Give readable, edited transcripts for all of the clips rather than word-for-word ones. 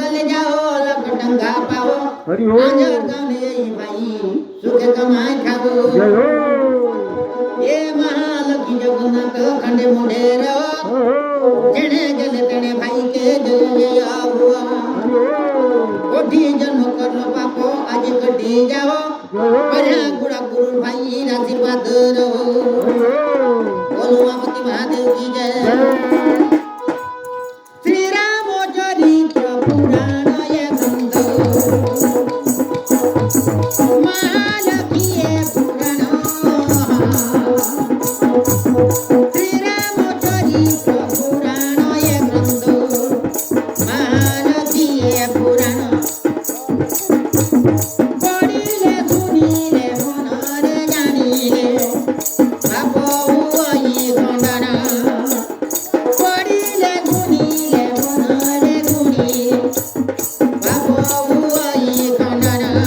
गले जाओ लकटंगा पाओ हरि हो आंजर गाने भाई सुखे कमाए खाओ जय हो ये महालक्ष्मी जगन्नाथ खंडे मुंडे रहो जेने जले तेने भाई के जय हुआ कोठी जन्म कर पापो आज कटी जाओ बढ़िया गुड़ा गुरु भाई आशीर्वाद रहो बोलो मापति महादेव की जय श्री राम चरित्र पुराण ये ग्रंथ महालक्ष्मी पुराण श्री राम चरित्र पुराण ये ग्रंथ महालक्ष्मी पुराण पढ़िले सुनिले मनरे जानिले बाबू आई खंडना पढ़िले सुनिले मनरे गुणिले बाबू आई खंडना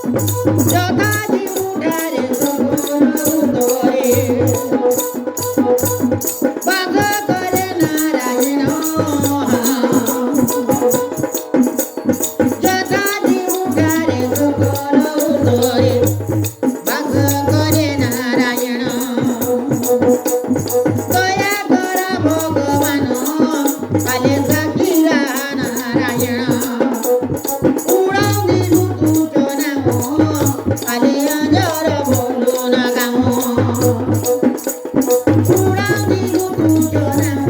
जगाजी उठारे तोरे बाग करे नारायण जगाजी उठारे तोरे बाग करे नारायण दया करा भगवान काले साकिरा नारायण उड़ाऊ दिलु तुझो नाम काले अंजर बोलो ना गाओ उड़ाऊ दिलु तुझो नाम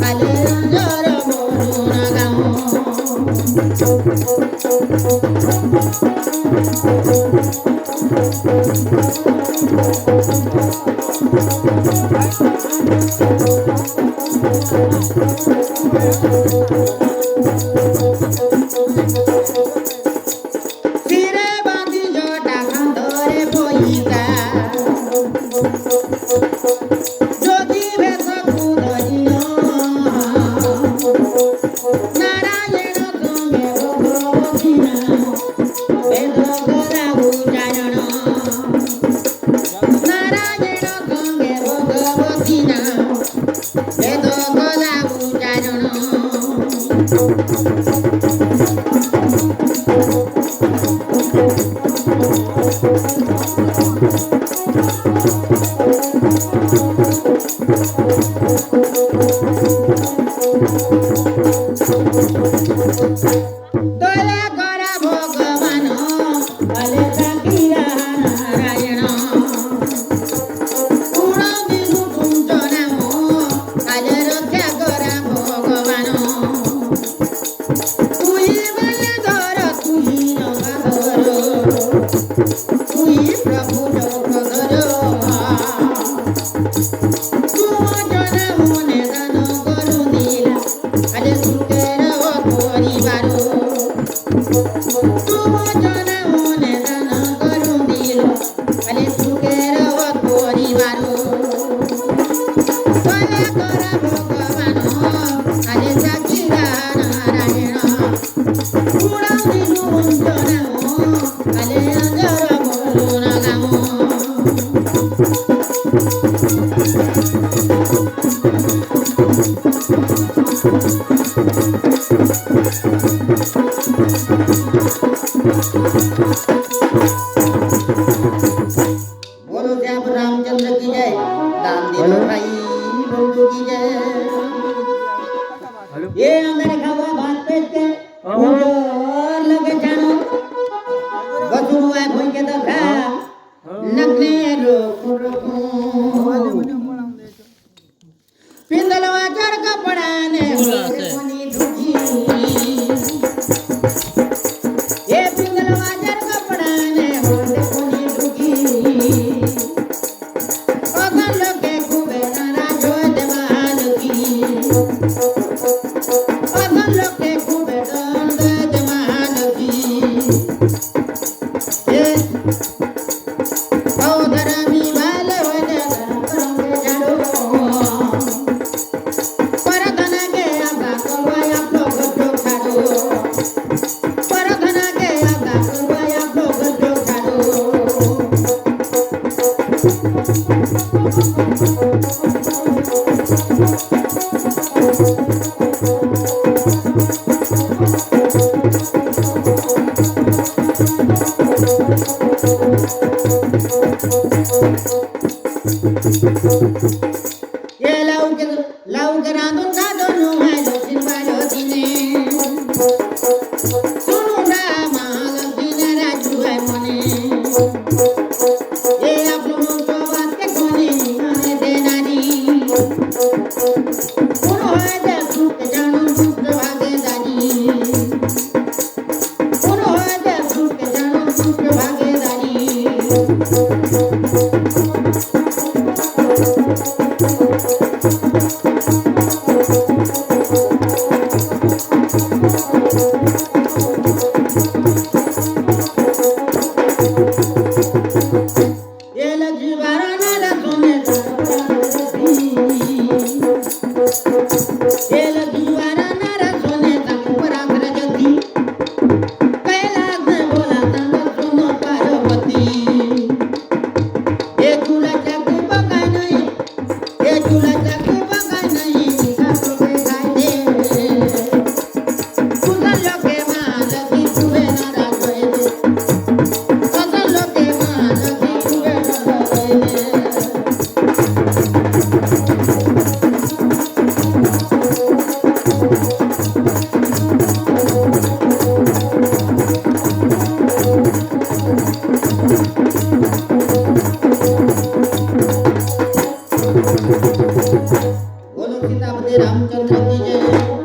काले अंजर बोलो ना सिरे बांधी जोटा खंडरे पोईता ज्योति भेष कुदरियो नारायण संगे भगवतीना वेद करा उच्चारण नारायण संगे भगवतीना वेद करा उच्चारण दया करा भगवान काले साकिरा नारायण उड़ाऊ दिलु तुझो नाम काले रक्षा करा भगवान तुई बलधर तुई नगाधर तुई प्रभु जगधर तुम जन मने दान करुनिला काले सुखेर परिवार तुम जन मने दान करुनिला काले सुखेर परिवार दया करा भगवान काले साकिरा नारायण उड़ाऊ दिलु तुझो नाम काले अंजर बोलो ना गाओ बोलो श्याम रामचंद्र की जय दामदेव भाई बंधु की जय ये अंदर खावा भात पेट के उधर लगे जानो बसुनु आए भोई के तो खा नगने रो पिंदलवा चढ़ कपड़ा ने कोनी दुखी ये पिंदलवा चढ़ कपड़ा ने कोनी दुखी अगन लोके खूबे नारा जो देवान की अगन लोके खूबे दंड देवान की ये औधरा मी वाले वने करम जानो ये लवकर आणून साधू व्हायलो शिरवालो तिने सुनू ना महालक्ष्मी राजू आहे म्हणे ये आपलं मोठं वाक्य कोणी निघाले देणारी कोण होय ते सुख जाणून सुख भागेदारी कोण होय ते सुख जाणून सुख भागेदारी बोलो सीतापति रामचंद्र की जय।